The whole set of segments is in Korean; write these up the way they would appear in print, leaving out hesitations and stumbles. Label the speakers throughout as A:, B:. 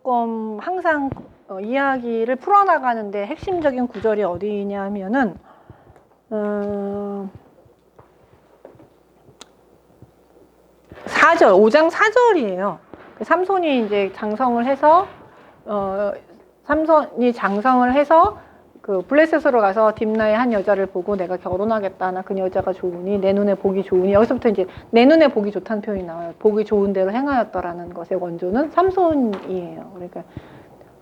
A: 조금 항상 이야기를 풀어나가는데 핵심적인 구절이 어디냐 하면은 4절, 5장 4절이에요. 삼손이 이제 장성을 해서 삼손이 장성을 해서 그 블레셋으로 가서 딥나의 한 여자를 보고 내가 결혼하겠다. 나 그 여자가 좋으니 내 눈에 보기 좋으니 여기서부터 이제 내 눈에 보기 좋다는 표현이 나와요. 보기 좋은 대로 행하였더라는 것의 원조는 삼손이에요. 그러니까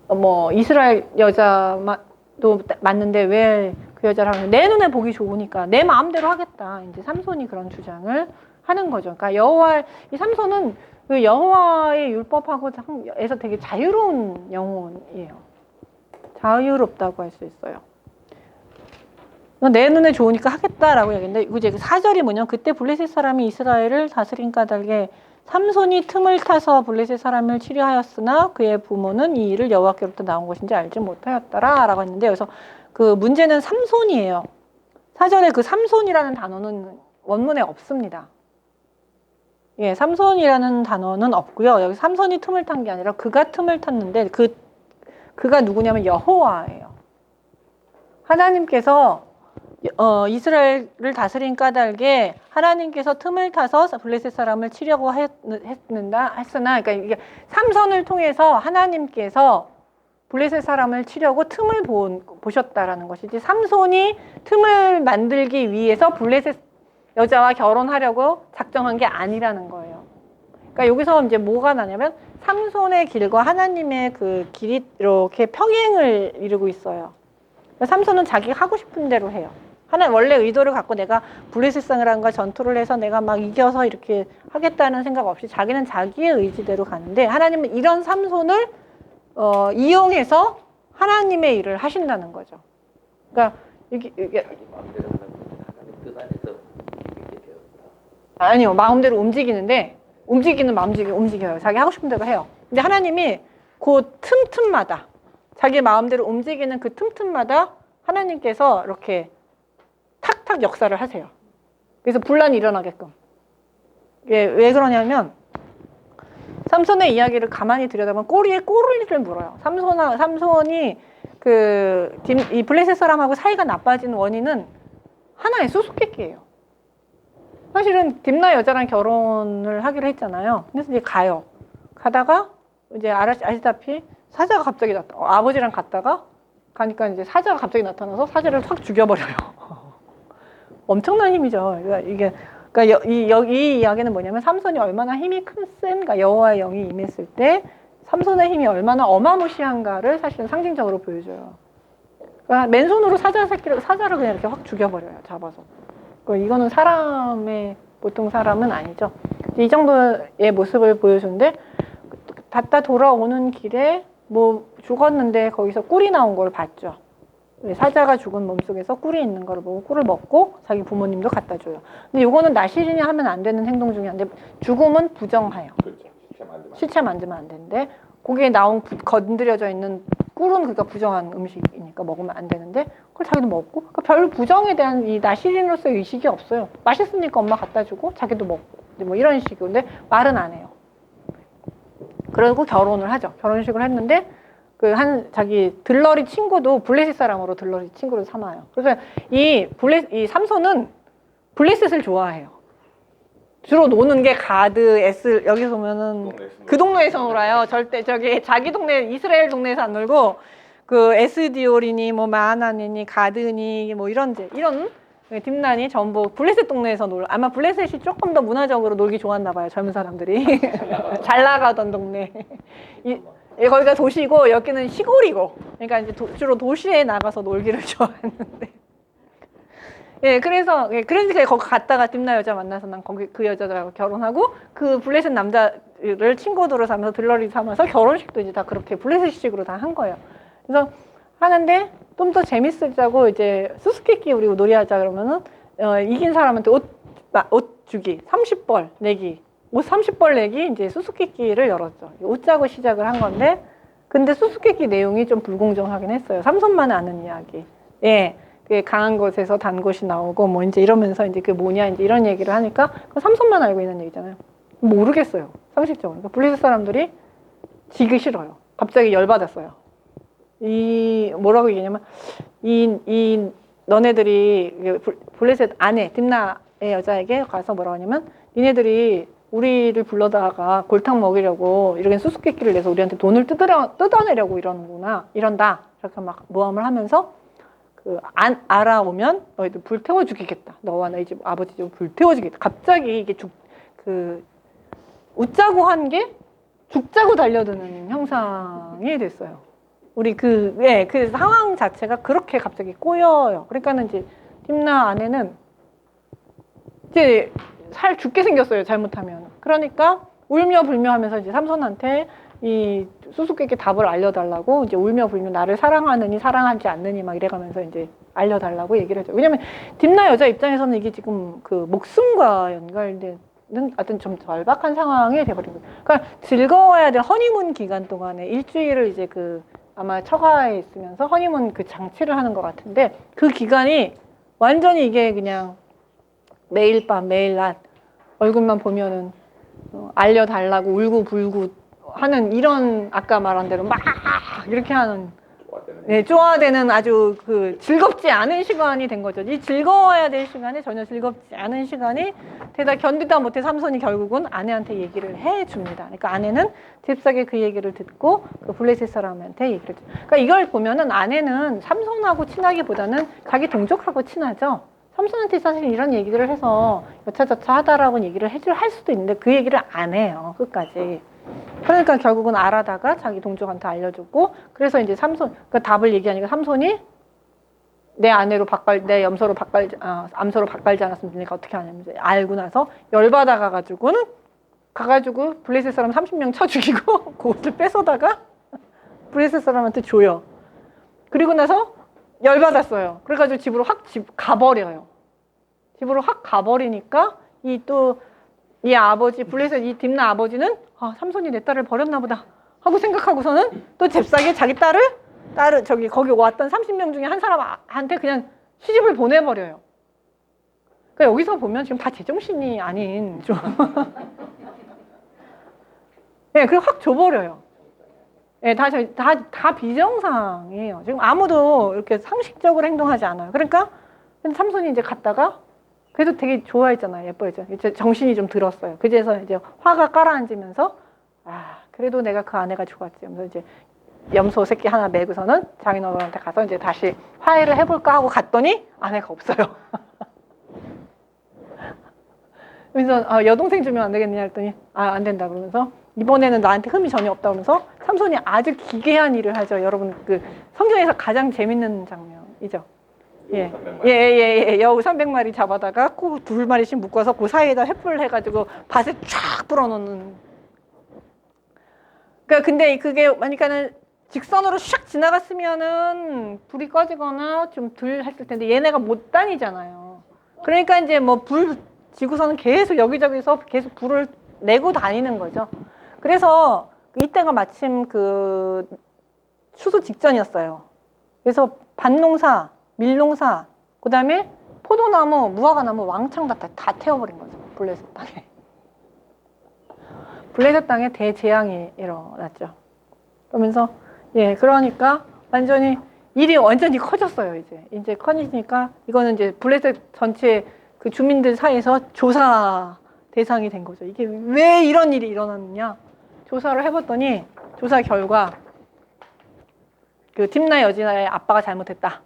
A: 뭐 이스라엘 여자도 맞는데 왜 그 여자를 하면 내 눈에 보기 좋으니까 내 마음대로 하겠다. 이제 삼손이 그런 주장을 하는 거죠. 그러니까 이 삼손은 그 여호와의 율법하고에서 되게 자유로운 영혼이에요. 자유롭다고 할 수 있어요. 내 눈에 좋으니까 하겠다라고 얘기했는데 이제 4절이 뭐냐면 그때 블레셋 사람이 이스라엘을 다스린 까닭에 삼손이 틈을 타서 블레셋 사람을 치료하였으나 그의 부모는 이 일을 여호와께로부터 나온 것인지 알지 못하였더라 라고 했는데 여기서 그 문제는 삼손이에요. 4절에 그 삼손이라는 단어는 원문에 없습니다. 예, 삼손이라는 단어는 없고요. 여기 삼손이 틈을 탄 게 아니라 그가 틈을 탔는데 그가 누구냐면 여호와예요. 하나님께서 이스라엘을 다스린 까닭에 하나님께서 틈을 타서 블레셋 사람을 치려고 했으나 그러니까 이게 삼손을 통해서 하나님께서 블레셋 사람을 치려고 틈을 보셨다라는 것이지 삼손이 틈을 만들기 위해서 블레셋 여자와 결혼하려고 작정한 게 아니라는 거예요. 그러니까 여기서 이제 뭐가 나냐면 삼손의 길과 하나님의 그 길이 이렇게 평행을 이루고 있어요. 삼손은 자기가 하고 싶은 대로 해요. 원래 의도를 갖고 내가 블레셋 사람과 전투를 해서 내가 막 이겨서 이렇게 하겠다는 생각 없이 자기는 자기의 의지대로 가는데 하나님은 이런 삼손을 이용해서 하나님의 일을 하신다는 거죠. 그러니까 이게 아니요, 마음대로 움직이는데 움직여요. 자기 하고 싶은 대로 해요. 근데 하나님이 그 틈틈마다 자기 마음대로 움직이는 그 틈틈마다 하나님께서 이렇게 탁탁 역사를 하세요. 그래서 분란이 일어나게끔. 이게 왜 그러냐면 삼손의 이야기를 가만히 들여다보면 꼬리에 꼬리를 물어요. 삼손이 이 블레셋 사람하고 사이가 나빠진 원인은 하나의 수수께끼예요. 사실은 딥나 여자랑 결혼을 하기로 했잖아요. 그래서 이제 가요. 가다가 이제 아시다시피 사자가 갑자기 아버지랑 갔다가 가니까 이제 사자가 갑자기 나타나서 사자를 확 죽여버려요. 엄청난 힘이죠. 그러니까 이 이야기는 뭐냐면 삼손이 얼마나 힘이 센가 여호와의 영이 임했을 때 삼손의 힘이 얼마나 어마무시한가를 사실은 상징적으로 보여줘요. 그러니까 맨손으로 사자를 그냥 이렇게 확 죽여버려요. 잡아서. 이거는 보통 사람은 아니죠. 이 정도의 모습을 보여주는데 갔다 돌아오는 길에 뭐 죽었는데 거기서 꿀이 나온 걸 봤죠. 사자가 죽은 몸속에서 꿀이 있는 걸 보고 꿀을 먹고 자기 부모님도 갖다 줘요. 근데 이거는 나시린이 하면 안 되는 행동 중에 하나인데 죽음은 부정해요.
B: 그렇죠.
A: 시체 만지면 안 되는데 거기에 건드려져 있는 꿀은 그러니까 부정한 음식이니까 먹으면 안 되는데 그걸 자기도 먹고 그러니까 별 부정에 대한 이 나시린으로서의 의식이 없어요. 맛있으니까 엄마 갖다 주고 자기도 먹고 뭐 이런 식인데 말은 안 해요. 그리고 결혼을 하죠. 결혼식을 했는데 자기 들러리 친구도 블레셋 사람으로 들러리 친구를 삼아요. 그래서 이 삼손은 블레셋을 좋아해요. 주로 노는 게 가드, 여기서 보면은 그 동네에서 놀아요. 절대 자기 동네, 이스라엘 동네에서 안 놀고 그 에스디올이니 뭐 마하나니니 가드니 뭐 이런 딥난이 전부 블레셋 동네에서 아마 블레셋이 조금 더 문화적으로 놀기 좋았나 봐요. 젊은 사람들이. 잘 나가던 동네. 거기가 도시고 여기는 시골이고 그러니까 이제 주로 도시에 나가서 놀기를 좋아했는데 그래서 거기 갔다가 딥나 여자 만나서 난 거기 그 여자랑 결혼하고 그 블레셋 남자를 친구들을 삼아서 들러리 삼아서 결혼식도 이제 다 그렇게 블레셋식으로 다 한 거예요. 그래서 하는데 좀 더 재밌으자고 이제 수수께끼 우리 놀이하자 그러면은 이긴 사람한테 옷 주기 30벌 내기 옷 30벌 내기 이제 수수께끼를 열었죠. 웃자고 시작을 한 건데 근데 수수께끼 내용이 좀 불공정하긴 했어요. 삼손만 아는 이야기. 강한 곳에서 단 곳이 나오고 뭐 이제 이러면서 이제 그게 뭐냐 이제 이런 얘기를 하니까 그 삼손만 알고 있는 얘기잖아요. 모르겠어요. 상식적으로. 그러니까 블레셋 사람들이 지기 싫어요. 갑자기 열받았어요. 뭐라고 얘기냐면, 너네들이, 블레셋 아내, 딥나의 여자에게 가서 뭐라고 하냐면, 니네들이 우리를 불러다가 골탕 먹이려고 이렇게 수수께끼를 내서 우리한테 돈을 뜯어내려고 이러는구나, 이런다. 이렇게 막 모함을 하면서, 알아오면 너희들 불태워 죽이겠다. 너와 너희 집 아버지 집 불태워 죽이겠다. 갑자기 이게 웃자고 한 게 죽자고 달려드는 형상이 됐어요. 우리 그 상황 자체가 그렇게 갑자기 꼬여요. 그러니까는 이제 딥나 아내는 이제 살 죽게 생겼어요. 잘못하면. 그러니까 울며 불며 하면서 이제 삼손한테 이 수수께끼 답을 알려달라고 이제 울며 불며 나를 사랑하느니 사랑하지 않느니 막 이래가면서 이제 알려달라고 얘기를 하죠. 왜냐면 딥나 여자 입장에서는 이게 지금 그 목숨과 연관되는 어떤 좀 절박한 상황이 돼버린 거예요. 그러니까 즐거워야 될 허니문 기간 동안에 일주일을 이제 아마 처가에 있으면서 허니문 그 장치를 하는 것 같은데 그 기간이 완전히 이게 그냥 매일 밤 매일 낮 얼굴만 보면은 알려달라고 울고불고 하는 이런 아까 말한 대로 막 이렇게 하는 쪼아대는 아주 즐겁지 않은 시간이 된 거죠. 이 즐거워야 될 시간에 전혀 즐겁지 않은 시간이 되다 견디다 못해 삼손이 결국은 아내한테 얘기를 해줍니다. 그러니까 아내는 잽싸게 그 얘기를 듣고 블레셋 사람한테 얘기를 해줘. 그러니까 이걸 보면은 아내는 삼손하고 친하기보다는 자기 동족하고 친하죠. 삼손한테 사실 이런 얘기를 해서 여차저차 하다라고 얘기를 할 수도 있는데 그 얘기를 안 해요. 끝까지. 그러니까 결국은 알아다가 자기 동족한테 알려줬고 그래서 이제 삼손 그 답을 얘기하니까 삼손이 내 아내로 내 암소로 바꿔지 않았으면 내가 어떻게 하냐면 알고 나서 열받아 가가지고 블레셋 사람 30명 쳐 죽이고 그 옷을 뺏어다가 블레셋 사람한테 줘요. 그리고 나서 열받았어요. 그래가지고 집으로 확 가버려요. 집으로 확 가버리니까 이 아버지 블레셋 이 딥나 아버지는 삼손이 내 딸을 버렸나 보다 하고 생각하고서는 또 잽싸게 자기 딸을 거기 왔던 30명 중에 한 사람한테 그냥 시집을 보내버려요. 그러니까 여기서 보면 지금 다 제정신이 아닌 좀 네, 그걸 확 줘버려요. 네, 다 비정상이에요. 지금 아무도 이렇게 상식적으로 행동하지 않아요. 그러니까 삼손이 이제 갔다가 그래도 되게 좋아했잖아요. 예뻐했죠. 이제 정신이 좀 들었어요. 그제서 이제 화가 깔아앉으면서 그래도 내가 그 아내가 좋았지. 그래서 이제 염소 새끼 하나 메고서는 장인어른한테 가서 이제 다시 화해를 해볼까 하고 갔더니 아내가 없어요. 그래서 여동생 주면 안 되겠느냐 했더니 안 된다 그러면서 이번에는 나한테 흠이 전혀 없다 그러면서 삼손이 아주 기괴한 일을 하죠. 여러분 성경에서 가장 재밌는 장면이죠. 여우 300마리 잡아다가 코 2마리씩 묶어서 그 사이에다 횃불을 해가지고 밭에 쫙 불어넣는. 근데 그게 그러니까는 직선으로 샥 지나갔으면은 불이 꺼지거나 좀 덜 했을 텐데 얘네가 못 다니잖아요. 그러니까 이제 불 지구선은 계속 여기저기서 계속 불을 내고 다니는 거죠. 그래서 이때가 마침 추수 직전이었어요. 그래서 밭농사, 밀농사, 그 다음에 포도나무, 무화과나무 왕창 다 태워버린 거죠. 블레셋 땅에. 블레셋 땅에 대재앙이 일어났죠. 그러면서 그러니까 일이 완전히 커졌어요. 이제 커지니까 이거는 이제 블레셋 전체 그 주민들 사이에서 조사 대상이 된 거죠. 이게 왜 이런 일이 일어났느냐? 조사를 해봤더니 조사 결과 딥나 여자의 아빠가 잘못했다.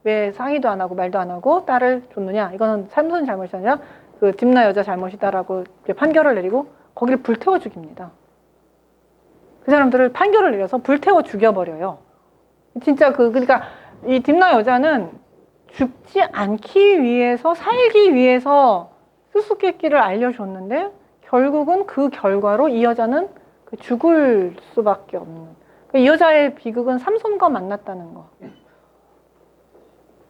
A: 왜 상의도 안 하고 말도 안 하고 딸을 줬느냐? 이거는 삼손 잘못이 아니라 딥나 여자 잘못이다라고 판결을 내리고 거기를 불태워 죽입니다. 그 사람들을 판결을 내려서 불태워 죽여버려요. 진짜 그러니까 이 딥나 여자는 죽지 않기 위해서 살기 위해서 수수께끼를 알려줬는데 결국은 그 결과로 이 여자는 죽을 수밖에 없는. 이 여자의 비극은 삼손과 만났다는 거.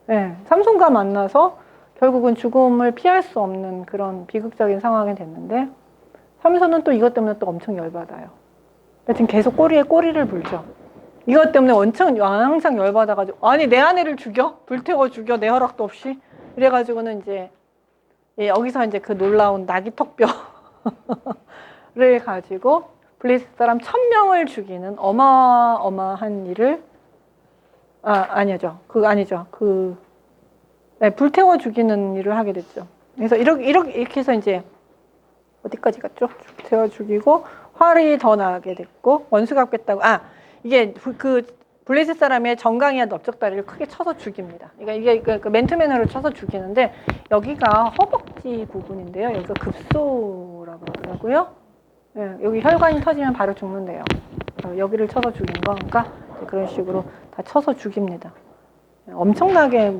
A: 네, 삼손과 만나서 결국은 죽음을 피할 수 없는 그런 비극적인 상황이 됐는데 삼손은 또 이것 때문에 또 엄청 열받아요. 하여튼 계속 꼬리에 꼬리를 물죠. 이것 때문에 왕창 열받아가지고 아니 내 아내를 죽여? 불태워 죽여? 내 허락도 없이? 이래가지고는 이제 여기서 이제 그 놀라운 나귀 턱뼈를 가지고 블레셋 사람 1000명을 죽이는 어마어마한 일을 아니죠. 아니죠. 네, 불태워 죽이는 일을 하게 됐죠. 그래서 이렇게 해서 이제 어디까지 갔죠? 불태워 죽이고 활이 더 나게 됐고 원수가 겠다고 이게 블레셋 사람의 정강이와 넓적다리를 크게 쳐서 죽입니다. 그러니까 이게 맨투맨으로 쳐서 죽이는데 여기가 허벅지 부분인데요. 여기가 급소라고 하더라고요. 네, 여기 혈관이 터지면 바로 죽는데요. 여기를 쳐서 죽인 거, 그러니까 그런 식으로 다 쳐서 죽입니다. 엄청나게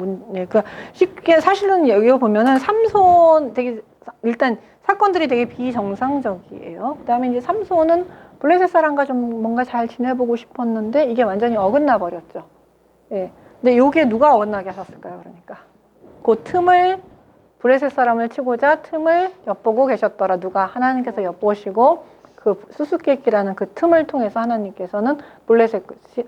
A: 쉽게 사실은 여기 보면은 삼손 되게 일단 사건들이 되게 비정상적이에요. 그다음에 이제 삼손은 블레셋 사람과 좀 뭔가 잘 지내보고 싶었는데 이게 완전히 어긋나 버렸죠. 예. 근데 이게 누가 어긋나게 하셨을까요? 그러니까 그 틈을 블레셋 사람을 치고자 틈을 엿보고 계셨더라. 누가 하나님께서 엿보시고 그 수수께끼라는 그 틈을 통해서 하나님께서는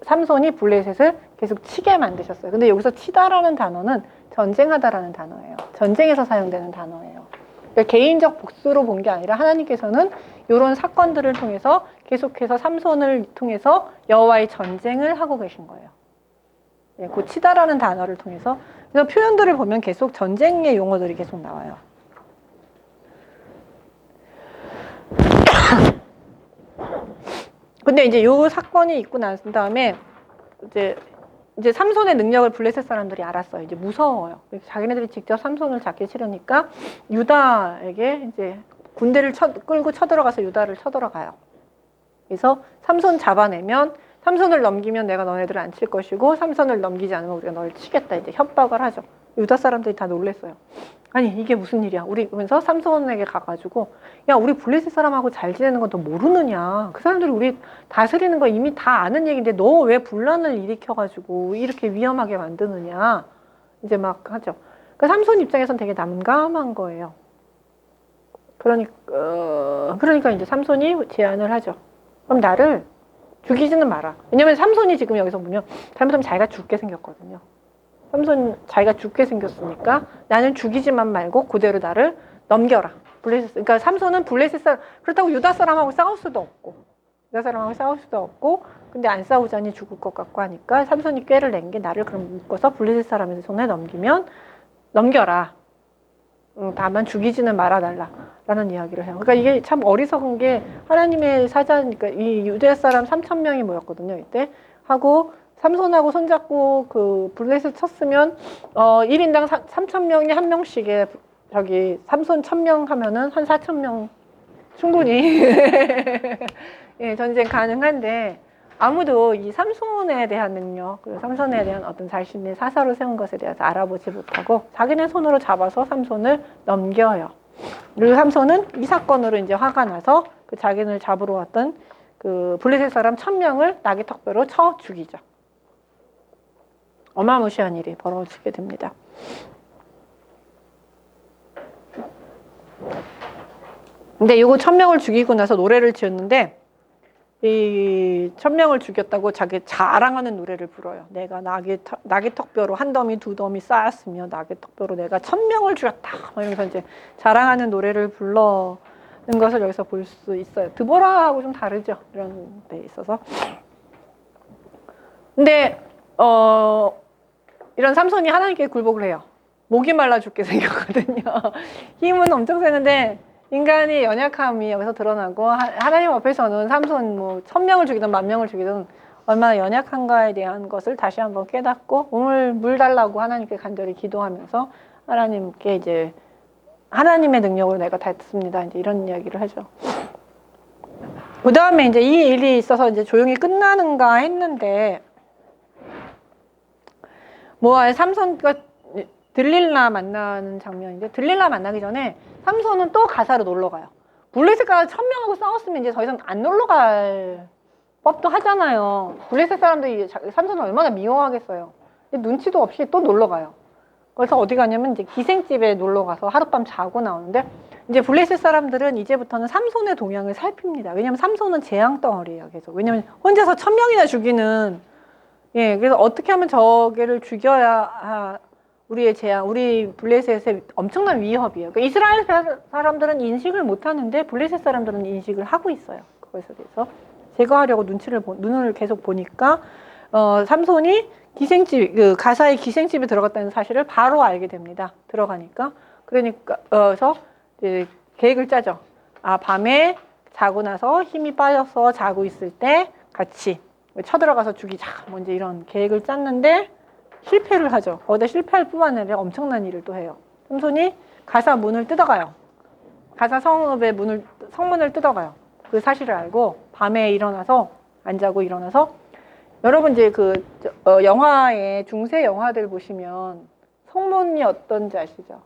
A: 삼손이 블레셋을 계속 치게 만드셨어요. 근데 여기서 치다라는 단어는 전쟁하다라는 단어예요. 전쟁에서 사용되는 단어예요. 그러니까 개인적 복수로 본 게 아니라 하나님께서는 이런 사건들을 통해서 계속해서 삼손을 통해서 여호와의 전쟁을 하고 계신 거예요. 예, 그 치다라는 단어를 통해서. 그래서 표현들을 보면 계속 전쟁의 용어들이 계속 나와요. 근데 이제 요 사건이 있고 난 다음에 이제 삼손의 능력을 블레셋 사람들이 알았어요. 이제 무서워요. 자기네들이 직접 삼손을 잡기 싫으니까 유다에게 이제 군대를 끌고 쳐들어가서 유다를 쳐들어가요. 그래서 삼손 잡아내면 삼손을 넘기면 내가 너네들을 안 칠 것이고 삼손을 넘기지 않으면 우리가 너를 치겠다. 이제 협박을 하죠. 유다 사람들이 다 놀랬어요. 아니 이게 무슨 일이야. 우리 그러면서 삼손에게 가가지고 야 우리 블레셋 사람하고 잘 지내는 건 너 모르느냐. 그 사람들이 우리 다스리는 거 이미 다 아는 얘기인데 너 왜 분란을 일으켜가지고 이렇게 위험하게 만드느냐. 이제 막 하죠. 그 삼손 입장에선 되게 난감한 거예요. 그러니까 이제 삼손이 제안을 하죠. 그럼 나를 죽이지는 마라. 왜냐면 삼손이 지금 여기서 보면 잘못하면 자기가 죽게 생겼거든요. 삼손 자기가 죽게 생겼으니까 나는 죽이지만 말고 그대로 나를 넘겨라. 그러니까 삼손은 블레셋 사람, 그렇다고 유다 사람하고 싸울 수도 없고 유다 사람하고 싸울 수도 없고 근데 안 싸우자니 죽을 것 같고 하니까 삼손이 꾀를 낸 게 나를 그럼 묶어서 블레셋 사람의 손에 넘겨라. 다만 죽이지는 말아달라 라는 이야기를 해요. 그러니까 이게 참 어리석은 게 하나님의 사자니까 이 유대 사람 3,000명이 모였거든요. 이때 하고 삼손하고 손잡고 그 블레셋 쳤으면 1인당 3,000명이 한 명씩에 저기 삼손 1,000명 하면은 한 4,000명 충분히 예, 전쟁 가능한데 아무도 이 삼손에 대한 능력, 그리고 삼손에 대한 어떤 자신의 사사로 세운 것에 대해서 알아보지 못하고 자기네 손으로 잡아서 삼손을 넘겨요. 그리고 삼손은 이 사건으로 이제 화가 나서 그 자기를 잡으러 왔던 그 블레셋 사람 1,000명을 나귀 턱뼈로 쳐 죽이죠. 어마무시한 일이 벌어지게 됩니다. 근데 이거 1,000명을 죽이고 나서 노래를 지었는데 이 1,000명을 죽였다고 자기 자랑하는 노래를 불어요. 내가 나귀 턱뼈로 한 더미 두 더미 쌓았으며 나귀 턱뼈로 내가 1,000명을 죽였다. 이러면서 이제 자랑하는 노래를 불러는 것을 여기서 볼 수 있어요. 드보라하고 좀 다르죠. 이런 데 있어서. 근데 이런 삼손이 하나님께 굴복을 해요. 목이 말라 죽게 생겼거든요. 힘은 엄청 세는데 인간의 연약함이 여기서 드러나고 하나님 앞에서는 삼손 1,000명을 죽이든 10,000명을 죽이든 얼마나 연약한가에 대한 것을 다시 한번 깨닫고 오늘 물 달라고 하나님께 간절히 기도하면서 하나님께 이제 하나님의 능력으로 내가 닿습니다. 이제 이런 이야기를 하죠. 그 다음에 이제 이 일이 있어서 이제 조용히 끝나는가 했는데 삼손과 들릴라 만나는 장면인데 들릴라 만나기 전에 삼손은 또 가사로 놀러 가요. 블레셋과 1,000명하고 싸웠으면 이제 더 이상 안 놀러 갈 법도 하잖아요. 블레셋 사람들이 삼손을 얼마나 미워하겠어요. 눈치도 없이 또 놀러 가요. 그래서 어디 가냐면 이제 기생집에 놀러 가서 하룻밤 자고 나오는데 이제 블레셋 사람들은 이제부터는 삼손의 동향을 살핍니다. 왜냐면 삼손은 재앙 덩어리예요. 계속. 왜냐면 혼자서 1,000명이나 죽이는 그래서 어떻게 하면 저게를 죽여야 우리의 재앙, 우리 블레셋의 엄청난 위협이에요. 그러니까 이스라엘 사람들은 인식을 못 하는데 블레셋 사람들은 인식을 하고 있어요. 그것에 대해서 제거하려고 눈을 계속 보니까 삼손이 가사의 기생집에 들어갔다는 사실을 바로 알게 됩니다. 들어가니까. 그러니까 그래서 이제 계획을 짜죠. 아, 밤에 자고 나서 힘이 빠져서 자고 있을 때 같이 쳐들어가서 죽이자. 뭐 이제 이런 계획을 짰는데 실패를 하죠. 거기다 실패할 뿐만 아니라 엄청난 일을 또 해요. 삼손이 가사 문을 뜯어가요. 가사 성읍의 성문을 뜯어가요. 그 사실을 알고 밤에 일어나서 안 자고 일어나서 여러분 이제 영화에 중세 영화들 보시면 성문이 어떤지 아시죠?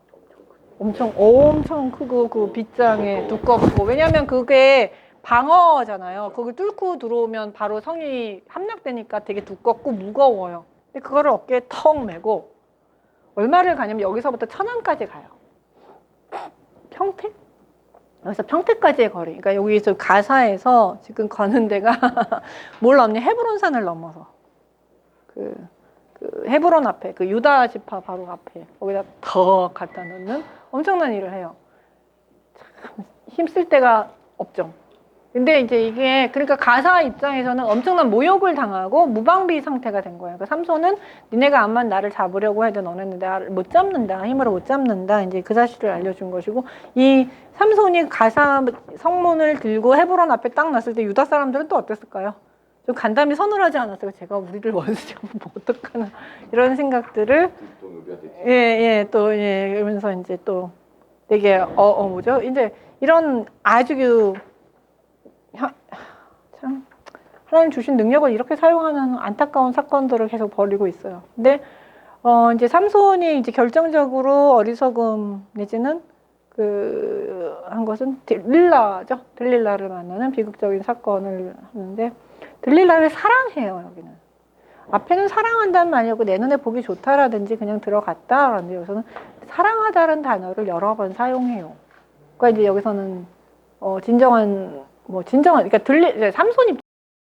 A: 엄청 크고 그 빗장에 두껍고 왜냐하면 그게 방어잖아요. 그걸 뚫고 들어오면 바로 성이 함락되니까 되게 두껍고 무거워요. 근데 그거를 어깨에 턱 메고 얼마를 가냐면 여기서부터 천안까지 가요. 평택? 여기서 평택까지의 거리. 그러니까 여기서 가사에서 지금 가는 데가 뭘 넘니? 헤브론산을 넘어서 그 헤브론 앞에 그 유다 지파 바로 앞에 거기다 더 갖다 놓는 엄청난 일을 해요. 참 힘쓸 데가 없죠. 근데 이제 이게 그러니까 가사 입장에서는 엄청난 모욕을 당하고 무방비 상태가 된 거예요. 그러니까 삼손은 니네가 암만 나를 잡으려고 해도 너네는 나를 못 잡는다. 힘으로 못 잡는다. 이제 그 사실을 알려준 것이고 이 삼손이 가사 성문을 들고 헤브론 앞에 딱 놨을 때 유다 사람들은 또 어땠을까요? 좀 간담이 서늘하지 않았어요. 제가 우리를 원수 잡으면 어떡하나 이런 생각들을 이러면서 이제 또 되게 뭐죠? 이제 이런 아주 참 하나님 주신 능력을 이렇게 사용하는 안타까운 사건들을 계속 벌이고 있어요. 근데 이제 삼손이 이제 결정적으로 어리석음 내지는 한 것은 들릴라죠. 들릴라를 만나는 비극적인 사건을 하는데 들릴라를 사랑해요. 여기는 앞에는 사랑한다는 말이고 내 눈에 보기 좋다라든지 그냥 들어갔다라는데 여기서는 사랑하다는 단어를 여러 번 사용해요. 그러니까 이제 여기서는 진정한 그러니까 삼손 입장